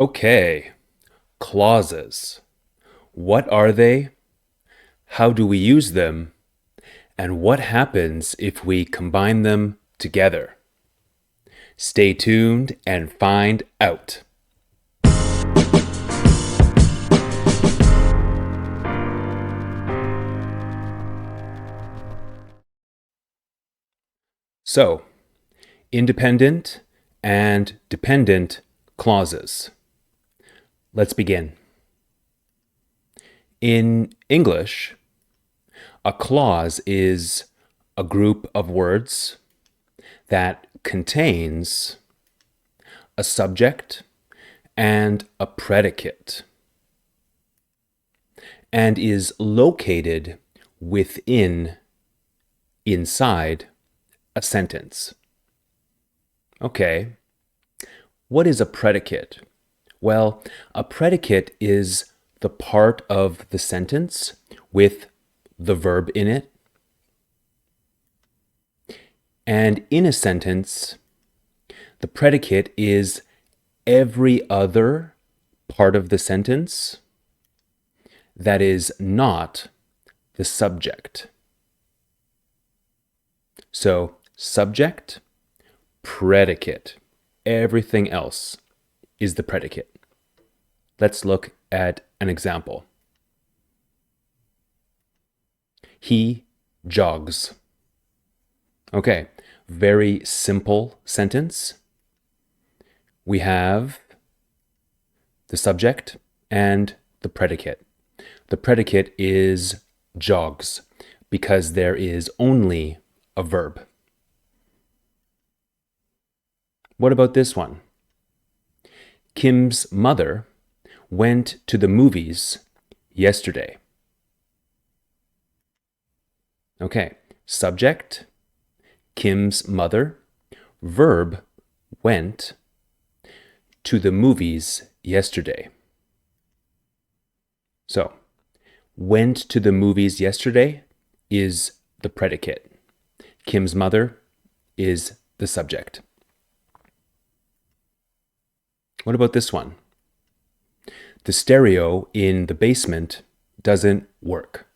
Okay, clauses. What are they? How do we use them? And what happens if we combine them together? Stay tuned and find out. So, independent and dependent clauses. Let's begin. In English, a clause is a group of words that contains a subject and a predicate and is located inside a sentence. Okay, what is a predicate? Well, a predicate is the part of the sentence with the verb in it. And in a sentence, the predicate is every other part of the sentence that is not the subject. So, subject, predicate. Everything else is the predicate. Let's look at an example. He jogs. Okay, very simple sentence. We have the subject and the predicate. The predicate is jogs because there is only a verb. What about this one? Kim's mother went to the movies yesterday. Okay, subject, Kim's mother, verb, went to the movies yesterday. So, went to the movies yesterday is the predicate. Kim's mother is the subject. What about this one? The stereo in the basement doesn't work.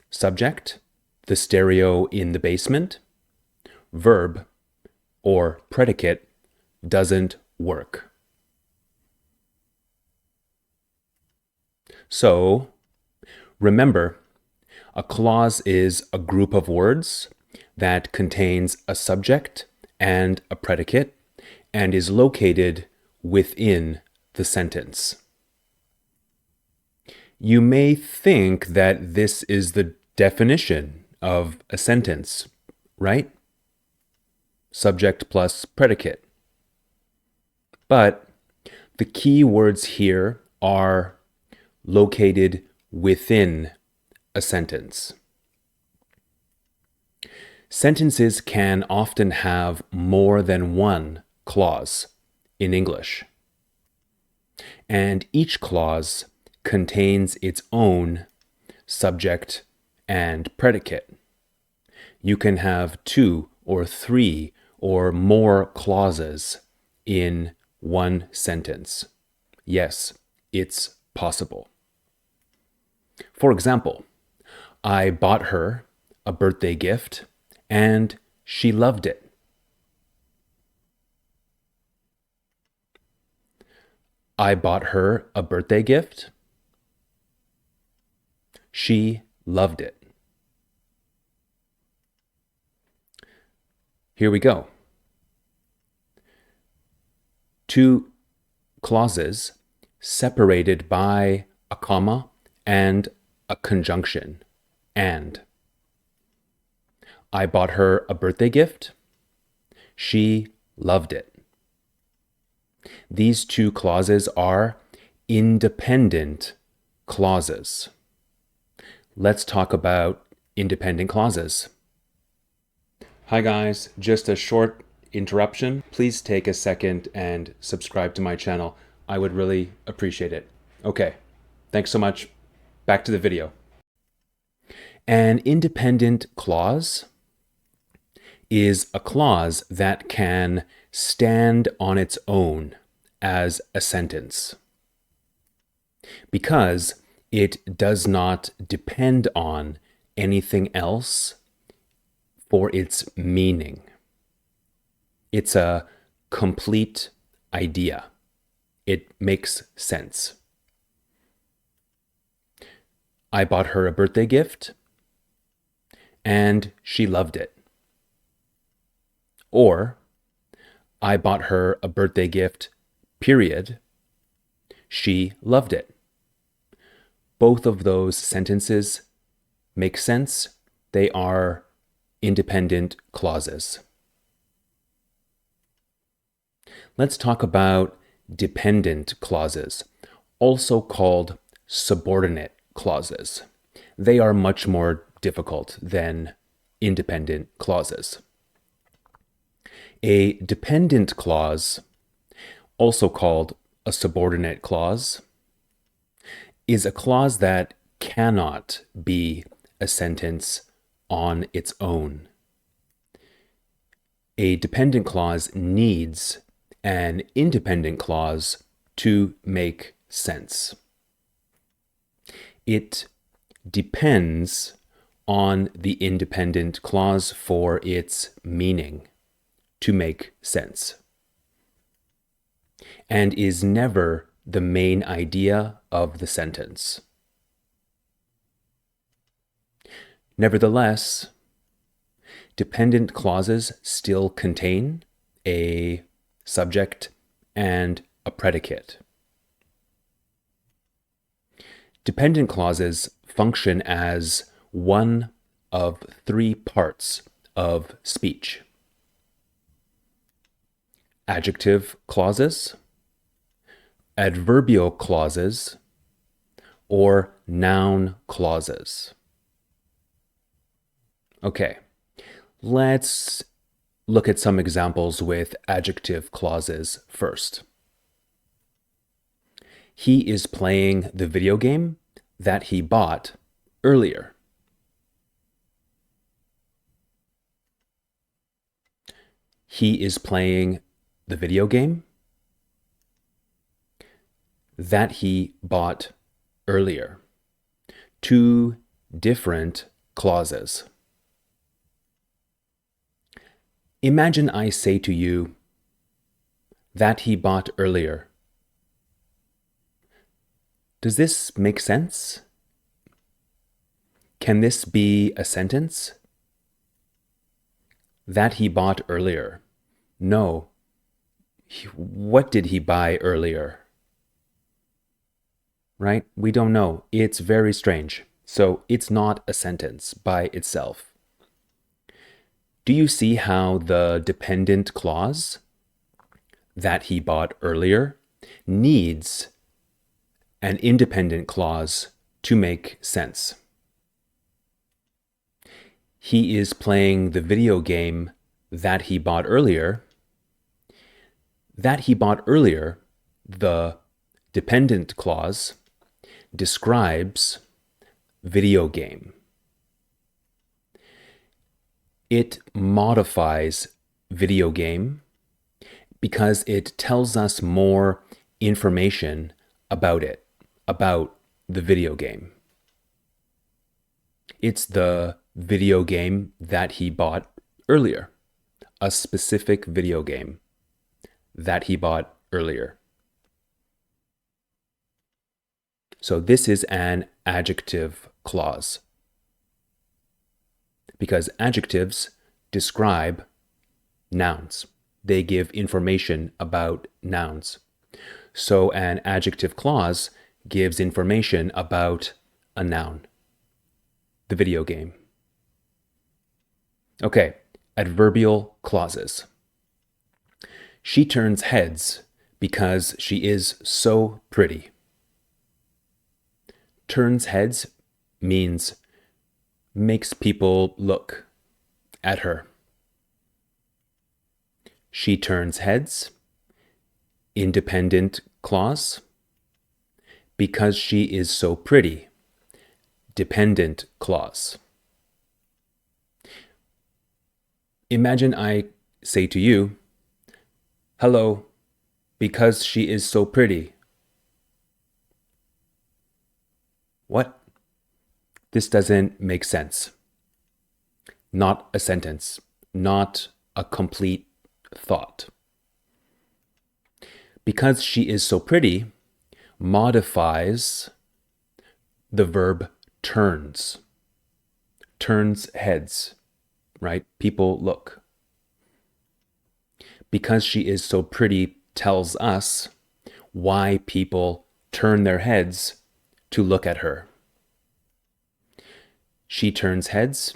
Subject, the stereo in the basement. Verb or predicate, doesn't work. So, remember, a clause is a group of words that contains a subject and a predicate and is located within the sentence. You may think that this is the definition of a sentence, right? Subject plus predicate. But the key words here are located within a sentence. Sentences can often have more than one clause in English, and each clause contains its own subject and predicate. You can have 2 or 3 or more clauses in one sentence. Yes, it's possible. For example, I bought her a birthday gift and she loved it. I bought her a birthday gift. She loved it. Here we go. 2 clauses separated by a comma and a conjunction, and. I bought her a birthday gift. She loved it. These 2 clauses are independent clauses. Let's talk about independent clauses. Hi guys, just a short interruption. Please take a second and subscribe to my channel. I would really appreciate it. Okay, thanks so much. Back to the video. An independent clause is a clause that can stand on its own as a sentence because it does not depend on anything else for its meaning. It's a complete idea. It makes sense. I bought her a birthday gift, and she loved it. Or, I bought her a birthday gift, period. She loved it. Both of those sentences make sense. They are independent clauses. Let's talk about dependent clauses, also called subordinate clauses. They are much more difficult than independent clauses. A dependent clause, also called a subordinate clause, is a clause that cannot be a sentence on its own. A dependent clause needs an independent clause to make sense. It depends on the independent clause for its meaning to make sense, and is never the main idea of the sentence. Nevertheless, dependent clauses still contain a subject and a predicate. Dependent clauses function as one of three parts of speech: adjective clauses, adverbial clauses, or noun clauses. Okay, let's look at some examples with adjective clauses first. He is playing the video game that he bought earlier. He is playing the video game that he bought earlier. Two different clauses. Imagine I say to you, that he bought earlier. Does this make sense? Can this be a sentence? That he bought earlier. No. What did he buy earlier? Right? We don't know. It's very strange. So it's not a sentence by itself. Do you see how the dependent clause, that he bought earlier, needs an independent clause to make sense? He is playing the video game that he bought earlier. That he bought earlier, the dependent clause, describes video game. It modifies video game because it tells us more information about it, about the video game. It's the video game that he bought earlier, a specific video game that he bought earlier. So this is an adjective clause, because adjectives describe nouns. They give information about nouns. So an adjective clause gives information about a noun, the video game. Okay, adverbial clauses. She turns heads because she is so pretty. Turns heads means makes people look at her. She turns heads, independent clause, because she is so pretty, dependent clause. Imagine I say to you, Hello, because she is so pretty. What? This doesn't make sense. Not a sentence, not a complete thought. Because she is so pretty modifies the verb turns. Turns heads, right? People look. Because she is so pretty tells us why people turn their heads to look at her. She turns heads.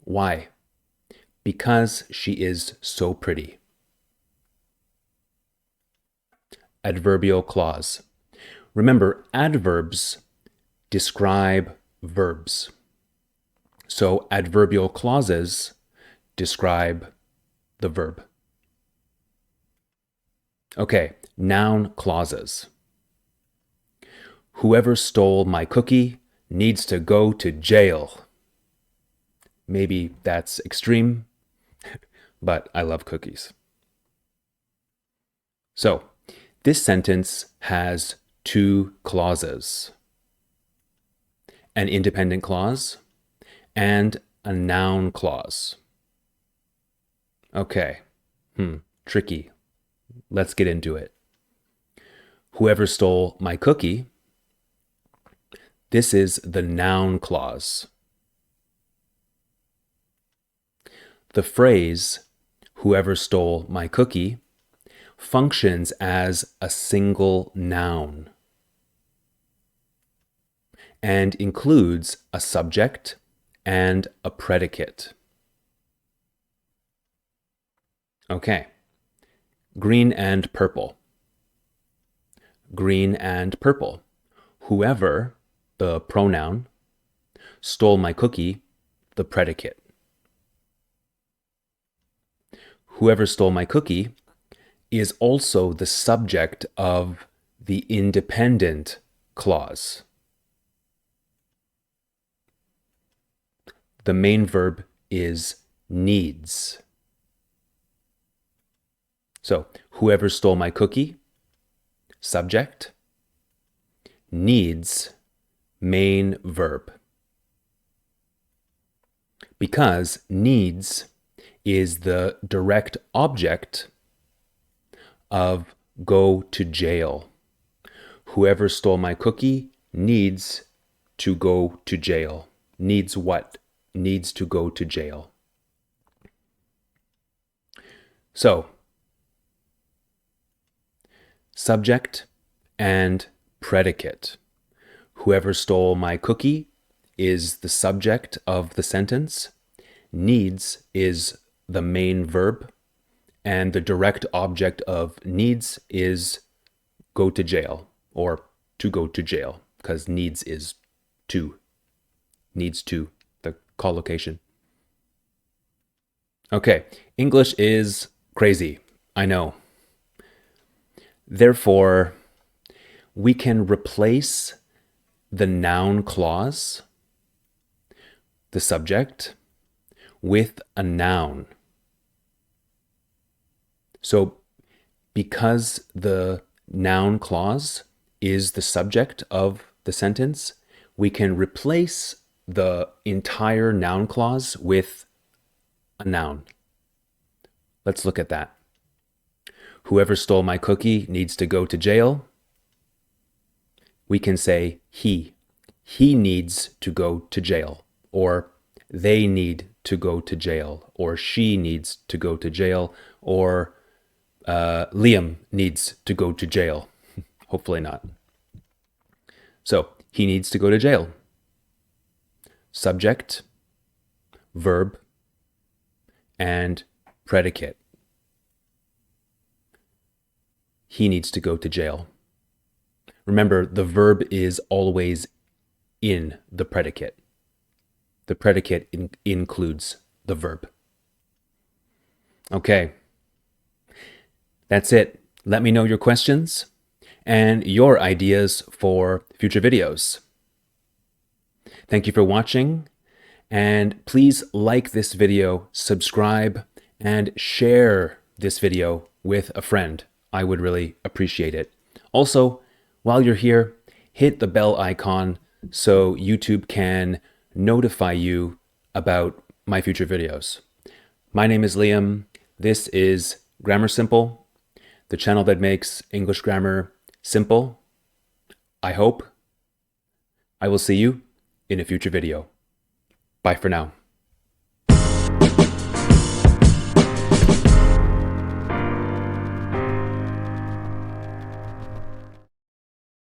Why? Because she is so pretty. Adverbial clause. Remember, adverbs describe verbs. So adverbial clauses describe the verb. Okay, noun clauses. Whoever stole my cookie needs to go to jail. Maybe that's extreme, but I love cookies. So, this sentence has two clauses. An independent clause and a noun clause. Okay, tricky. Let's get into it. Whoever stole my cookie, this is the noun clause. The phrase, whoever stole my cookie, functions as a single noun and includes a subject and a predicate. Okay. Green and purple. Green and purple. Whoever, the pronoun, stole my cookie, the predicate. Whoever stole my cookie is also the subject of the independent clause. The main verb is needs. So, whoever stole my cookie, subject, needs, main verb. Because needs is the direct object of go to jail. Whoever stole my cookie needs to go to jail. Needs what? Needs to go to jail. So, subject and predicate. Whoever stole my cookie is the subject of the sentence. Needs is the main verb, and the direct object of needs is go to jail or to go to jail, because needs is to. Needs to, the collocation. Okay, English is crazy, I know. Therefore, we can replace the noun clause, the subject, with a noun. So, because the noun clause is the subject of the sentence, we can replace the entire noun clause with a noun. Let's look at that. Whoever stole my cookie needs to go to jail. We can say he. He needs to go to jail. Or they need to go to jail. Or she needs to go to jail. Or Liam needs to go to jail. Hopefully not. So, he needs to go to jail. Subject, verb, and predicate. He needs to go to jail. Remember, the verb is always in the predicate. The predicate includes the verb. Okay. That's it. Let me know your questions and your ideas for future videos. Thank you for watching, and please like this video, subscribe, and share this video with a friend. I would really appreciate it. Also, while you're here, hit the bell icon so YouTube can notify you about my future videos. My name is Liam. This is Grammar Simple, the channel that makes English grammar simple. I hope. I will see you in a future video. Bye for now.